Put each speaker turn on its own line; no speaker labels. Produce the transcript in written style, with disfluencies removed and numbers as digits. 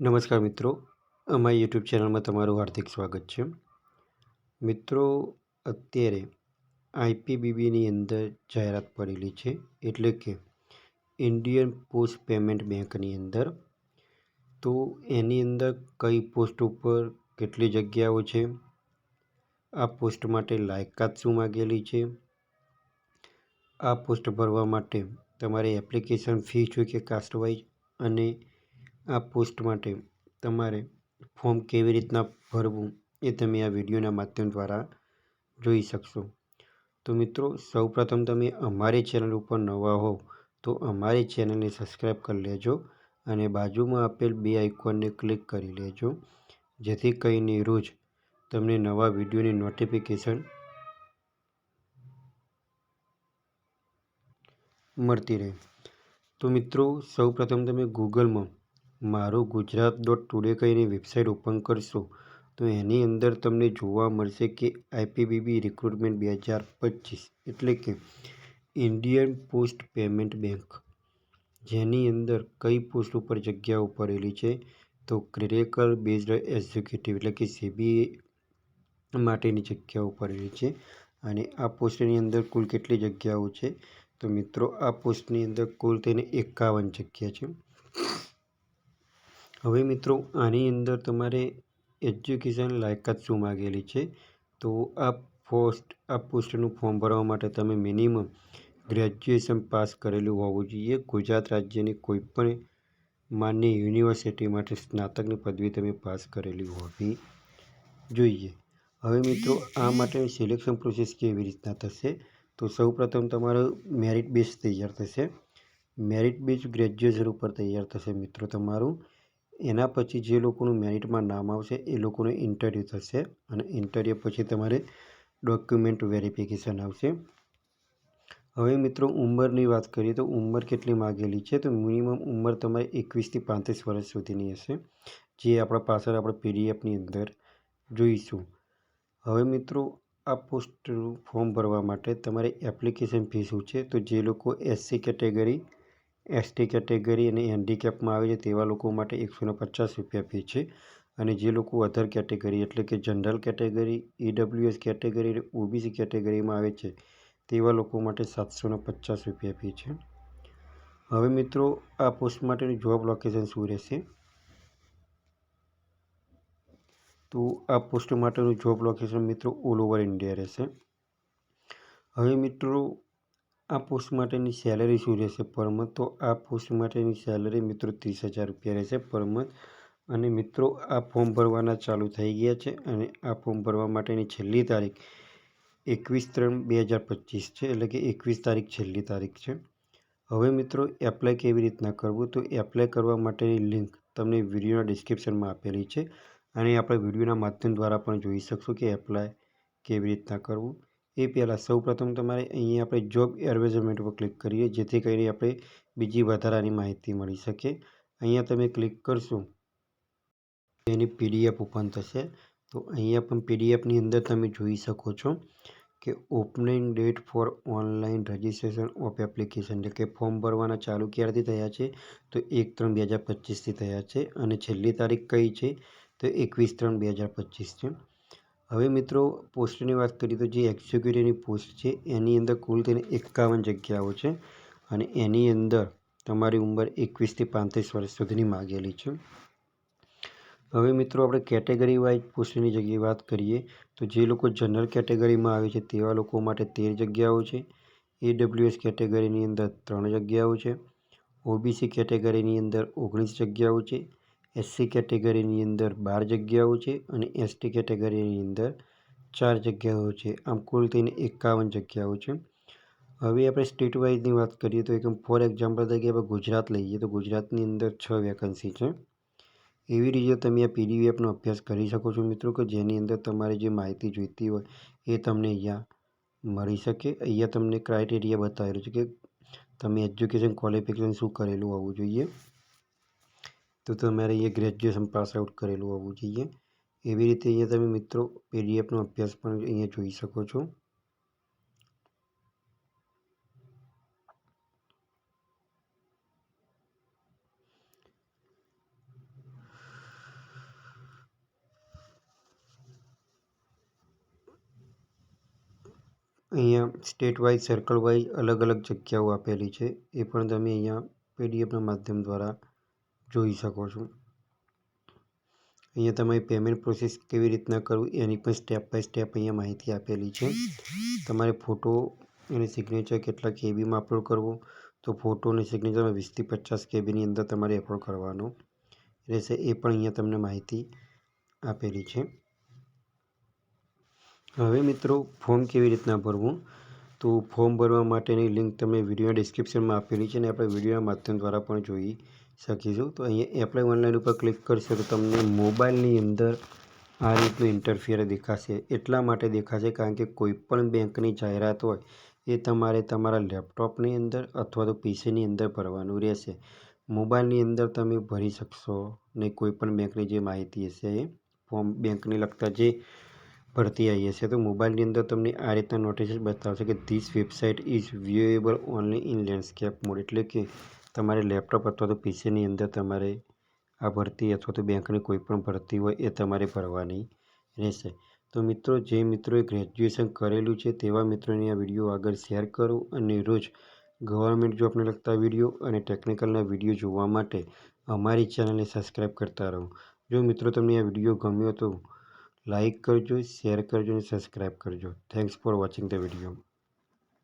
નમસ્કાર મિત્રો, અમારી યુટ્યુબ ચેનલમાં તમારું હાર્દિક સ્વાગત છે. મિત્રો, અત્યારે આઈપીબીબીની અંદર જાહેરાત પડેલી છે, એટલે કે ઇન્ડિયન પોસ્ટ પેમેન્ટ બેંકની અંદર. તો એની અંદર કઈ પોસ્ટ ઉપર કેટલી જગ્યાઓ છે, આ પોસ્ટ માટે લાયકાત શું માગેલી છે, આ પોસ્ટ ભરવા માટે તમારે એપ્લિકેશન ફી જોઈએ કે કાસ્ટવાઇઝ, અને આ પોસ્ટ માટે તમારે ફોર્મ કેવી રીતના ભરવું એ તમે આ વિડીયોના માધ્યમ દ્વારા જોઈ શકશો. તો મિત્રો, સૌપ્રથમ તમે અમારી ચેનલ ઉપર નવા હોવ તો અમારી ચેનલને સબસ્ક્રાઈબ કરી લેજો અને બાજુમાં આપેલ બે આઇકોનને ક્લિક કરી લેજો, જેથી કરીને રોજ તમને નવા વિડીયોની નોટિફિકેશન મળતી રહે. તો મિત્રો, સૌપ્રથમ તમે ગૂગલમાં મારું ગુજરાત.ટુડે કહીને વેબસાઇટ ઓપન કરશો તો એની અંદર તમને જોવા મળશે કે આઈપીબીબી રિક્રુટમેન્ટ 2025 એટલે કે ઇન્ડિયન પોસ્ટ પેમેન્ટ બેંક, જેની અંદર કઈ પોસ્ટ ઉપર જગ્યાઓ પડેલી છે. તો ક્લિનિકલ બેઝડ એક્ઝિક્યુટિવ એટલે કે સીબીએ માટેની જગ્યાઓ પડેલી છે, અને આ પોસ્ટની અંદર કુલ કેટલી જગ્યાઓ છે. તો મિત્રો, આ પોસ્ટની અંદર કુલ તેને 51 જગ્યા છે. હવે મિત્રો, આની અંદર તમારે એજ્યુકેશન લાયકાત શું માગેલી છે. તો આ પોસ્ટનું ફોર્મ ભરવા માટે તમે મિનિમમ ગ્રેજ્યુએશન પાસ કરેલું હોવું જોઈએ. ગુજરાત રાજ્યની કોઈપણ માન્ય યુનિવર્સિટી માટે સ્નાતકની પદવી તમે પાસ કરેલી હોવી જોઈએ. હવે મિત્રો, આ માટેની સિલેક્શન પ્રોસેસ કેવી રીતના થશે. તો સૌપ્રથમ તમારું મેરિટ બેઝ તૈયાર થશે. મેરિટ બેઝ ગ્રેજ્યુએશન ઉપર તૈયાર થશે મિત્રો તમારું. એના પછી જે લોકોનું મેરિટમાં નામ આવશે એ લોકોનું ઇન્ટરવ્યૂ થશે, અને ઇન્ટરવ્યૂ પછી તમારે ડોક્યુમેન્ટ વેરિફિકેશન આવશે. હવે મિત્રો, ઉંમરની વાત કરીએ તો ઉંમર કેટલી માગેલી છે. તો મિનિમમ ઉંમર તમારે 21 થી 35 વર્ષ સુધીની હશે, જે આપણા પાછળ આપણે પીડીએફની અંદર જોઈશું. હવે મિત્રો, આ પોસ્ટનું ફોર્મ ભરવા માટે તમારે એપ્લિકેશન ફી શું છે. તો જે લોકો એસસી કેટેગરી, એસટી કેટેગરી અને હેન્ડીકેપમાં આવે છે તેવા લોકો માટે 150 રૂપિયા ફી છે, અને જે લોકો અધર કેટેગરી એટલે કે જનરલ કેટેગરી, ઈડબ્લ્યુએસ કેટેગરી અને ઓબીસી કેટેગરીમાં આવે છે તેવા લોકો માટે 750 રૂપિયા ફી છે. હવે મિત્રો, આ પોસ્ટ માટેનું જોબ લોકેશન શું રહેશે. તો આ પોસ્ટ માટેનું જોબ લોકેશન મિત્રો ઓલ ઓવર ઇન્ડિયા રહેશે. હવે મિત્રો, આ પોસ્ટ માટેની સેલરી શું રહેશે પર મંથ. તો આ પોસ્ટ માટેની સેલરી મિત્રો 30,000 રૂપિયા રહેશે પર મંથ. અને મિત્રો, આ ફોર્મ ભરવાના ચાલુ થઈ ગયા છે, અને આ ફોર્મ ભરવા માટેની છેલ્લી તારીખ 21/3/2025 છે, એટલે કે 21 તારીખ છેલ્લી તારીખ છે. હવે મિત્રો, એપ્લાય કેવી રીતના કરવું. તો એપ્લાય કરવા માટેની લિંક તમને વિડીયોના ડિસ્ક્રિપ્શનમાં આપેલી છે, અને આપણે વિડીયોના માધ્યમ દ્વારા પણ જોઈ શકશો કે એપ્લાય કેવી રીતના કરવું. એ પહેલાં સૌપ્રથમ તમારે અહીંયા આપણે જોબ એડવર્ટાઇઝમેન્ટ પર ક્લિક કરીએ, જેથી કરીને આપણે બીજી વધારાની માહિતી મળી શકે. અહીંયા તમે ક્લિક કરશો એની પીડીએફ ઓપન થશે. તો અહીંયા પણ પીડીએફની અંદર તમે જોઈ શકો છો કે opening date for online registration of application, એટલે કે ફોર્મ ભરવાના ચાલુ ક્યારથી થયા છે. તો 1/3/2025થી થયા છે, અને છેલ્લી તારીખ કઈ છે. તો 21/3/2025 છે. હવે મિત્રો, પોસ્ટની વાત કરીએ તો જે એક્ઝિક્યુટિવની પોસ્ટ છે એની અંદર કુલ તેને 51 જગ્યાઓ છે, અને એની અંદર તમારી ઉંમર 21 થી 35 વર્ષ સુધીની માગેલી છે. હવે મિત્રો, આપણે કેટેગરી વાઇઝ પોસ્ટની જગ્યાએ વાત કરીએ તો જે લોકો જનરલ કેટેગરીમાં આવે છે તેવા લોકો માટે 13 જગ્યાઓ છે. ઈડબ્લ્યુએસ કેટેગરીની અંદર 3 જગ્યાઓ છે. ઓબીસી કેટેગરીની અંદર 19 જગ્યાઓ છે. એસસી કેટેગરીની અંદર 12 જગ્યાઓ છે, અને એસટી કેટેગરીની અંદર 4 જગ્યાઓ છે. આમ કુલ થઈને 51 જગ્યાઓ છે. હવે આપણે સ્ટેટ વાઇઝની વાત કરીએ તો એકદમ ફોર એક્ઝામ્પલ તરીકે આપણે ગુજરાત લઈએ તો ગુજરાતની અંદર 6 વેકન્સી છે. એવી રીતે તમે આ પીડીએફનો અભ્યાસ કરી શકો છો મિત્રો, કે જેની અંદર તમારે જે માહિતી જોઈતી હોય એ તમને અહીંયા મળી શકે. અહીંયા તમને ક્રાઇટેરિયા બતાવેલું છે કે તમે એજ્યુકેશન ક્વોલિફિકેશન શું કરેલું હોવું જોઈએ. તો તમારે અહીંયા ગ્રેજ્યુએશન પાસ આઉટ કરેલું હોવું જોઈએ. એવી રીતે અહીંયા તમે મિત્રો પીડીએફનો અભ્યાસ પણ અહીંયા જોઈ શકો છો. અહીંયા સ્ટેટ વાઇઝ સર્કલ વાઇઝ અલગ અલગ જગ્યાઓ આપેલી છે, એ પણ તમે અહીંયા પીડીએફના માધ્યમ દ્વારા જોઈ શકો છો. અહીંયા તમારી પેમેન્ટ પ્રોસેસ કેવી રીતના કરવું એની પણ સ્ટેપ બાય સ્ટેપ અહીંયા માહિતી આપેલી છે. તમારે ફોટો અને સિગ્નેચર કેટલા કેબીમાં અપલોડ કરવો, તો ફોટો અને સિગ્નેચર 20 થી 50 કેબીની અંદર તમારે અપલોડ કરવાનો રહેશે, એ પણ અહીંયા તમને માહિતી આપેલી છે. હવે મિત્રો ફોર્મ કેવી રીતના ભરવું, તો ફોર્મ ભરવા માટેની લિંક તમને વિડીયોના ડિસ્ક્રિપ્શનમાં આપેલી છે અને આપણે વિડીયોના માધ્યમ દ્વારા પણ જોઈ શકીશું. તો અહીંયા એપ્લાય ઓનલાઈન ઉપર ક્લિક કરશો તો તમને મોબાઈલની અંદર આ રીતનું ઇન્ટરફિયર દેખાશે. એટલા માટે દેખાશે કારણ કે કોઈપણ બેંકની જાહેરાત હોય એ તમારે તમારા લેપટોપની અંદર અથવા તો પીસીની અંદર ભરવાનું રહેશે. મોબાઈલની અંદર તમે ભરી શકશો નહીં. કોઈપણ બેંકની જે માહિતી હશે એ ફોર્મ બેંકને લગતા જે ભરતી આવી હશે, તો મોબાઈલની અંદર તમને આ રીતના નોટિસ બતાવશે કે this website is viewable only in landscape mode, એટલે કે તમારે લેપટોપ અથવા તો પીસીની અંદર તમારે આ ભરતી અથવા તો બેંકની કોઈ પણ ભરતી હોય એ તમારે ભરવાની રહેશે. તો મિત્રો, જે મિત્રોએ ગ્રેજ્યુએશન કરેલું છે તેવા મિત્રોને આ વિડીયો આગળ શેર કરો અને રોજ ગવર્મેન્ટ જોબને લગતા વિડીયો અને ટેકનિકલના વિડીયો જોવા માટે અમારી ચેનલને સબસ્ક્રાઈબ કરતા રહો. જો મિત્રો તમને આ વિડીયો ગમ્યો તો લાઈક કરજો, શેર કરજો અને સબસ્ક્રાઈબ કરજો. Thanks for watching the video.